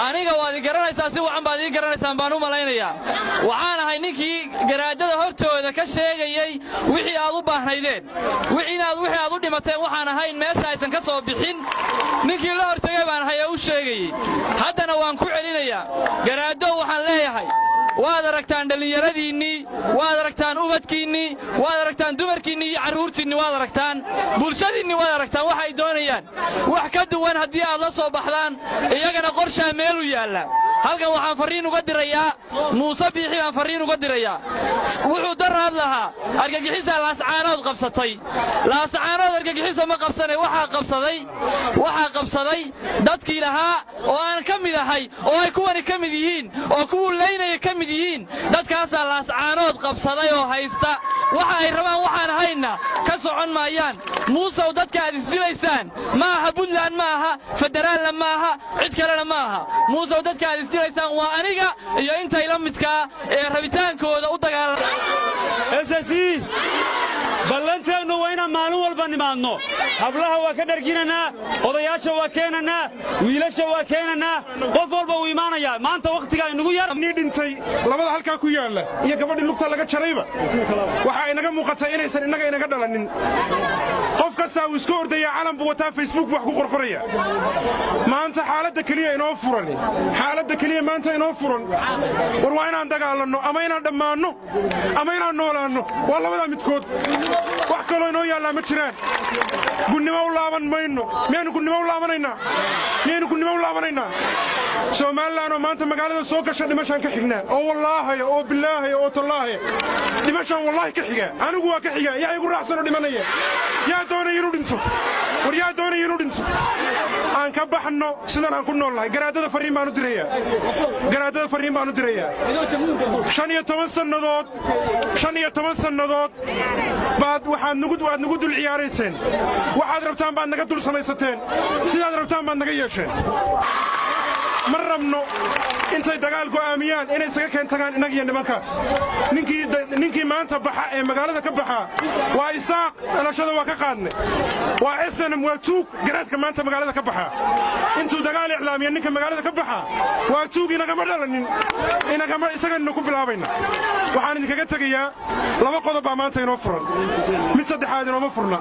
aniga waad i garanaysaa si wacan baad ii garanaysaan baan u malaynayaa waxaan ahay ninkii garaadada hortooda ka sheegayey wixii aad u baahnaydeen wixii aad u dhimateen waxaan ahayn meesha aysan ka soo bixin ninkii la hortagay baan ahay oo u sheegayey haddana waan ku celinayaa garaado waxaan leeyahay waad aragtaan dhallinyaradiinnii waad aragtaan ubadkiinnii waad aragtaan dumarkiinnii iyo carruurtiinnii waad aragtaan bulshadiinnii waad aragtaan waxay doonayaan wax ka duwan haddii aad la soo baxdaan iyagana qorshaa meelu yaalla halkan waxaan farriin uga dirayaa muuse biixi baan farriin uga dirayaa wuxuu daraad lahaa argagixisaa laascaanood qabsatay laascaanood argagixiso ma qabsane waxaa qabsaday dadkii lahaa oo aan ka mid ahay oo ay kuwani ka mid yihiin oo kuwuu laynaya ka mid yihiin dadkaasaa laascaanood qabsaday oo haysta waxa ay rabaan waxaan hayna ka socon maayaan muusow dadka aad isdilaysaan ma aha buntland ma aha federaalna ma aha cid kalena ma aha muusow dadka aad isdilaysaan waa aniga iyo intay la midkaa ee rabitaankooda u dagaalama ballanteennu waa inaan maalin walba nimaadno hablaha waa ka dharginannaa odayaasha waa keenannaa wiilasha waa keenannaa qof walba uu imaanayaa maanta wakhtigaa inagu yar nii dhintay labada halkaa ku yaalla iyo gabadhii lugta laga jarayba waxaa inaga muuqatay inaysan innaga inaga dhalanin qof kastaa uu iska ordayaa calan buu wataa facebook wax ku qorqoraya maanta xaaladda keliya inoo furan xaaladda keliya maanta inoo furan war waa inaan dagaalanno ama inaan dhammaanno ama inaan noolaanno waa labadaa midkood wax kaloo inoo yaallaa ma jiraan gunnimo u laaban mayno miyaynu gunnimo u laabanaynaa somalilan oo maanta magaalada soo gasha dhimashaan ka xignaa oo wallaahaya oo bilaahaya oo tollaahaya dhimashaan wallaahi ka xigaa anigu waa ka xigaa yaa igu raacsanoo dhimanaya yaa doonaya inuu dhinto war yaa doonaya inuu dhinto aan ka baxno sidan aan ku nool nahay garaadada farriin baanu dirayaa 15 sannadood baad waad nagu dul ciyaarayseen waxaad rabtaan baad naga dul samaysateen sidaad rabtaan baad naga yeesheen ma rabno intay dagaal go'aamiyaan inay isaga keentagaan innaga iyo nimankaas ninkii maanta baxa ee magaalada ka baxaa waa isaaq dhalashada waa ka qaadnay waa snm waa tuug garaadka maanta magaalada ka baxaa intuu dagaal iclaamiya ninka magaalada ka baxaa waa tuug inagama dhalanin isaganna ku bilaabayna waxaan idinkaga tegayaa laba qodob baa maanta inoo furan mid saddexaad inooma furna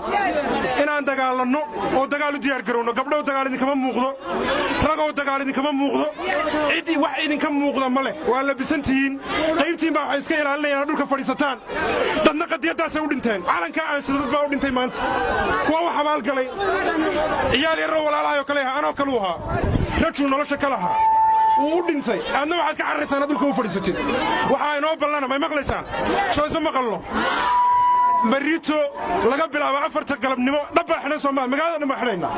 inaan dagaalanno oo dagaal u diyaar garowno gabdhow dagaal idinkama muuqdo ragow dagaal idinkama muuqdo cid wax idinka muuqda ma leh waa labisantihiin qaybtiin baa waxay iska ilaalinayaan dhulka fadhiisataan dadna qadiyaddaasay u dhinteen calankaa aan sidad baa u dhintay maanta waa wax abaalgalay ciyaal yarro walaalahaayoo kale aha anoo kaluu ahaa rajuu nolosha ka lahaa wuu u dhintay aadna waxaad ka carraysaan dhulka u fadhiisatid waxaa inoo ballana may maqlaysaan soo isma maqalno marito laga bilaabo 4 galabnimo dhabbaa xidhan Soomaaliya magaalada dhan baa xidhayna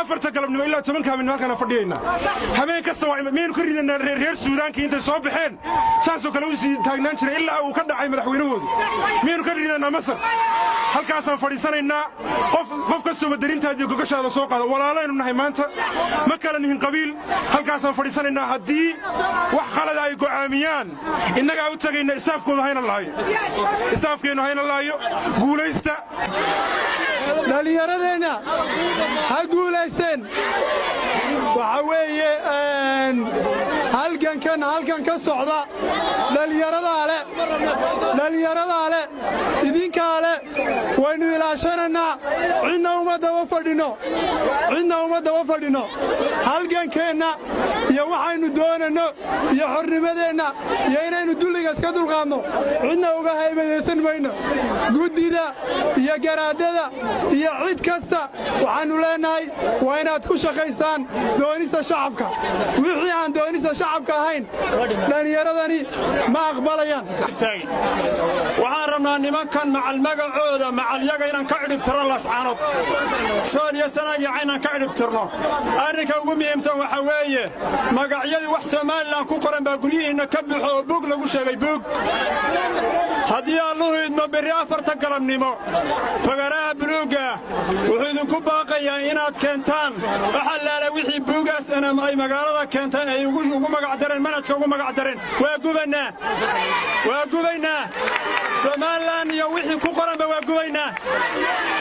4 galabnimo ilaa 10 habeen halkana fadhiyayna habeen kasta waa miyaynu ka ridanaa reer Suudaanka intay soo baxeen saasoo kale u sii taagnaan jiray ilaa uu ka dhacay madaxweynahoodu miyaynu ka ridanaa Masar halkaasaan fadhiisanaynaa qof kastoo madarintaada iyo gogashaada soo qaada walaalaynu nahay maanta ma kala nihin qabiil halkaasaan fadhiisanaynaa haddii wax khalad ay go'aamiyaan innagaa u tagayna istaafkooda istaafkeennu hayna laayo guulaysta dhalinyaradeenna ha guulaysteen waxa weeye halgan ka socda dhallinyaradaa leh idinkaa leh waynu ilaashanaynaa cidna uma daba fadhinno halgankeenna iyo waxaynu doonanno iyo xornimadeenna iyo inaynu dulliga iska dulqaadno cidna uga haybadaysan mayno guddida iyo garaadada iyo cid kasta waxaannu leennahay waa inaad ku shaqaysaan doonista shacabka wixii aan doonista shacabka ahayn dhallinyaradani ma aqbalayaan waxaan rabnaa nimankan macal magacooda macalyaga inaan ka cidhibtirno lascaanood soon iyo sanaag yaca inaan ka cidhibtirno arrinka ugu muhiimsan waxa weeye magacyadii wax somalilan ku qoran baa guryihiinna ka buuxo oo buug lagu sheegay buug haddii alluhu idmo berri 4 galabnimo fagaraha buluugga wuxuu idinku baaqayaa inaad keentaan waxa laala wixii buugaas ay magaalada keentaan ay ugu magacdareen manhajka ugu magac dareen waa gubaynaa Somaliland iyo wixii ku qoranba waa gubaynaa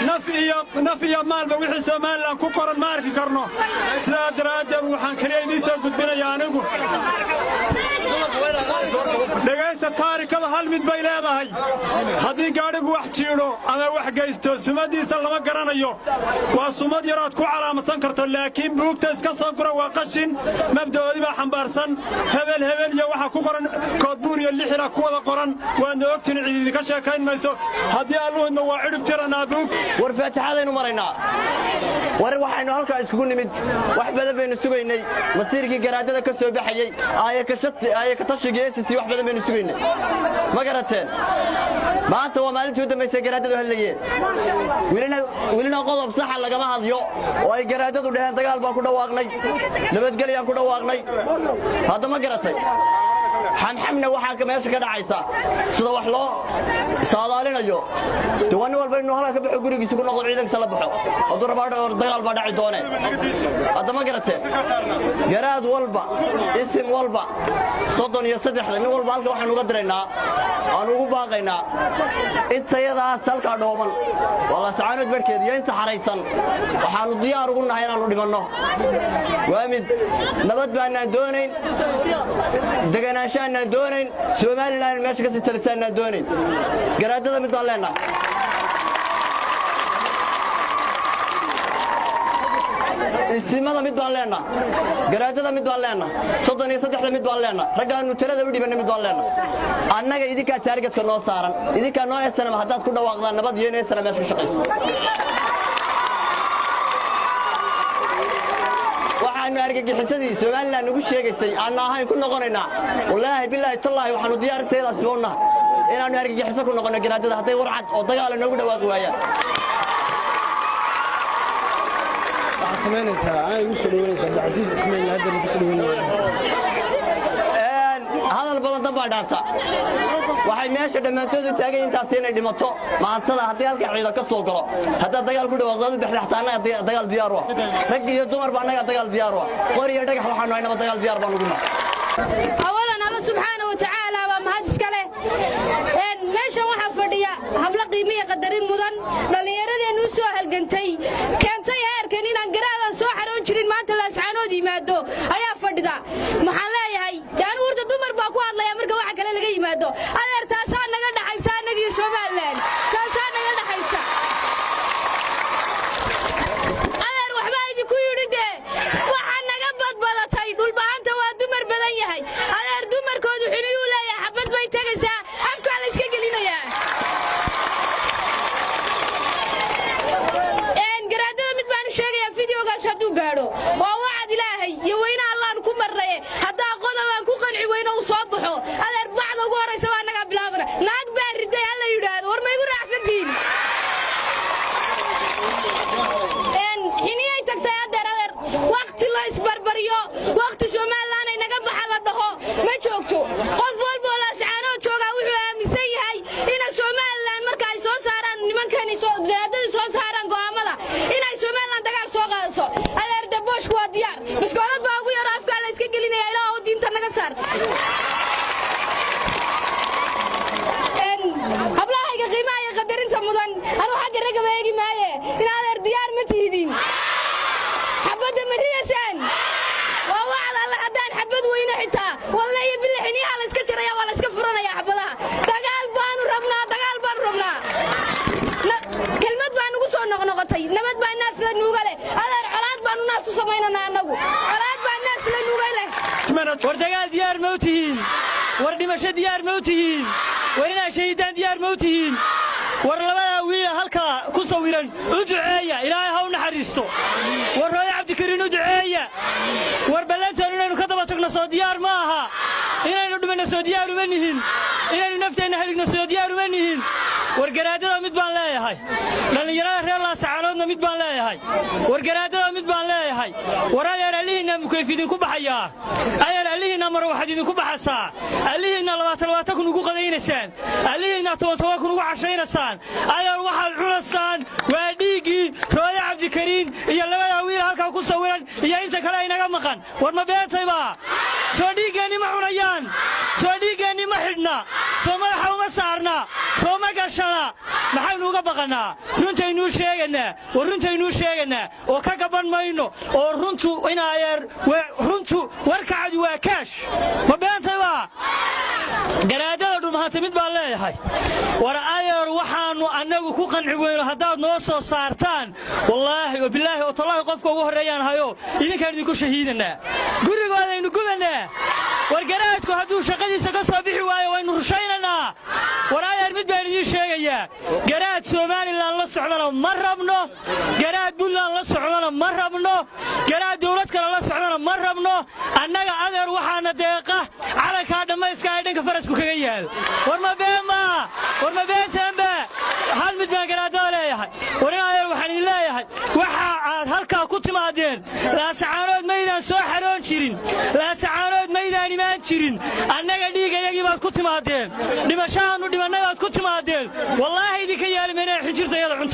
naf iyo maalba wixii Somaliland ku qoran ma arki karno sidaa daraadeed waxaan kaliya idin soo gudbinayaa anigu dhagaysta taariikhda hal mid bay leedahay haddii gaadhigu wax jiidho ama wax geysto sumadiisa lama garanayo waa sumad yar aad ku calaamadsan karto laakiin buugta iska soo gura waa qashin mabdaoodii baa xambaarsan hebel iyo waxa ku qoran koodbuur iyo lixira ku wada qoran waadna ogtiin cid idinka sheekayn mayso haddii alluhudna waa cidhib tiranaa buug war faataxadaynu maraynaa war waxaynu halkaa iskugu nimid wax badan baynu sugaynay masiirkii garaadada ka soo baxayey aaya ka tashigii SSC wax badan baynu sugaynay ma garateen maanta waa maalintii u dambaysay garaadadu hadlayeen welina qodob saxa lagama hadyo oo ay garaadadu dhaheen dagaal baan ku dhawaaqnay nabadgelyaan ku dhawaaqnay hadda ma garatay xamxamna waxaa meesha ka dhacaysa sida wax loo saadaalinayo diwaan walba inuu halka ka baxo gurigiisa ku noqdo ciidanka la baxo hadduu rabaado dagaal baa dhaci doone hadda ma garatay garaad walba isim walba 33 nin walba halka waxaan uga diraynaa aan ugu baaqaynaa intayadaas halka dhooban wala saacad barkeed iyo inta xaraysan waxaan diyaar ugu nahay inaan u dhimanno waa mid nabad baan doonayn deganaanshaana doonayn Somaliland meesha ka sii talisaana doonayn garaadada mid baan leenahay isimada mid baan leenahay garaadada mid baan leenahay 33 mid baan leenahay ragaanu tirada u dhibanay mid baan leenahay annaga idinka taargetka noo saaran idinka noo eesanama haddaad ku dhawaaqdaan nabad iyo eesana meesha ka shaqeyso waxaanu argagixisadii Somaliland ugu sheegaysay aan ahayn ku noqonaynaa wallaahi billaahi tallaahi waxaanu diyaarteeda siboonaa inaanu argagixiso ku noqono garaadada hadday warcad oo dagaal noogu dhawaaqi waayaan hadal badan dambaa dhaanta waxay meesha dhammaantood u taagan intaas inay dhimato maantada haddii halka ciidan ka soo galo hadda dagaal ku dhawaaqdo bixlaxtaana dagaal diyaar ah rag iyo dumar baa anaga dagaal diyaar ah qor iyo dhagax waxaanu aynaba dagaal diyaar baan ugu nahay awalan Allah subhanahu wa ta'ala wa mahad iskale meesha waxa fadhiya habla qiimiye qadarin mudan dhalinyaradeen u soo halgantay keentay heerkan inaan garaadan soo xaroon jirin maanta la saanood yimaado ayaa fadhida maxaan leeyahay yaan urta dumar baa ku hadlaya marka waxa kale laga yimaado adeer taasaan naga dhaxaysa anagii Somaliland taasaan naga dhaxaysa adeer waxba idinku yidhi waxa naga badbadatay dhulbaanta waa dumar badan yahay adeer dumarkoodu xiliyuu leeyahay xabad bay tagaysaa afka la iska gelinayaa garaadada mid baan sheegayaa fiidiyogaas hadduu gaadho waa wacad ilaahay iyo weynaha Allaah ku marray hadda qodobaan ku qanci weyno u soo baxo adeer bacda ugu horeysa waa naga bilaabana naag baa riday hal la yiraahdo war ma igu raacsantiin xiniyay tagtay adeer waqti la isbarbariyo waqti Somaliland ay naga baxa la dhaho ma joogto qof walba la saanood jooga wuxuu aaminsan yahay in Somaliland marka ay soo saaraan nimankani soo garaadada soo saaraan go'aamada inay Somaliland dagaal soo qaadaso adeer daboosh waa diyaar biskoolad baa ugu yar afka la iska gelinaya ilaa diinta naga saar hablahayga qiimaha iyo qadarinta mudan anu xagga raga beegi maaye in adeer diyaar ma tiidin xabada mariyasaan waa wacd Allah hadaan xabad weyno xitaa wallahi billahi la iska jiraya wala iska furanaya xabadaha dagaal baanu rabnaa kelmad baan ugu soo noqnoqotay nabad baan naas la nuuga leh adeer colaad baan naas u sameynaa anagu colaad baan naas la nuuga leh war dagaal diyaar ma u tihiin war dhimasho diyaar ma u tihiin war inaa shahiidaan diyaar ma u tihiin war labada wiil halka ku sawiran u duceeya ilaahay ha u naxariisto war rooy cabdikariin u duceeya war ballantaan inaynu ka daba tagno soo diyaar ma aha inaynu dhimano soo diyaar uma nihin inaynu nafteena haligno soo diyaar uma nihin war garaadada mid baan leeyahay dhalinyarada reer Laascaanoodna mid baan leeyahay war garaadada mid baan leeyahay war adeer alihiina mukayf idinku baxayaa adeer alihiina mar waxaad idinku baxasaa alihiina 20 kun ugu qadaynaysan alihiina 10 kun ugu cashaynaysan adeer waxaad cunasaan waa dhiigii rooy cabdikariin iyo labada wiil halka ku sawiran iyo inta kale inaga maqan war ma beentayba soo dhiigeenni ma cunayaan soo dhiigeenni ma xidhna soo madaxa uma saarna soo ma gashana maxaynu uga baqannaa runtaynuu sheegaynaa war runtaynuu sheegaynaa oo ka gaban mayno oo runtu inaayeer runtu warkacadu waa kaash ma beentay waa garaadada dhumahanta mid baan leeyahay war ayeer waxaannu annagu ku qanci weyno haddaad noo soo saartaan wallaahi oo bilaahi oo tallaahi qofka ugu horreeyaan hayo idinkaan idinku shahiidanaa gurigoodaynu gubanaa war garaadku hadduu shaqadiisa ka soo bixi waayo waynu rushaynanaa war ayeer mid baan idiin sheegayaa garaad somalilan la socdana ma rabno garaad buntland la socdana ma rabno garaad dawlad kale la socdana ma rabno annaga adeer waxaana deeqa calankaa dhammayska ay dhanka farasku kaga yaal war ma beentaanba hal mid baan garaadada leeyahay war in adeer waxaan idin leeyahay waxa aad halkaa ku timaadeen laasacaanood maydaan soo xaroon jirin laasacaanood maydaan imaan jirin annaga dhiigayagii baad ku timaadeen dhimashahaannu dhimannay baad ku timaadeen wallaahi idinka yeeli maynaa xinjirta iyada cunta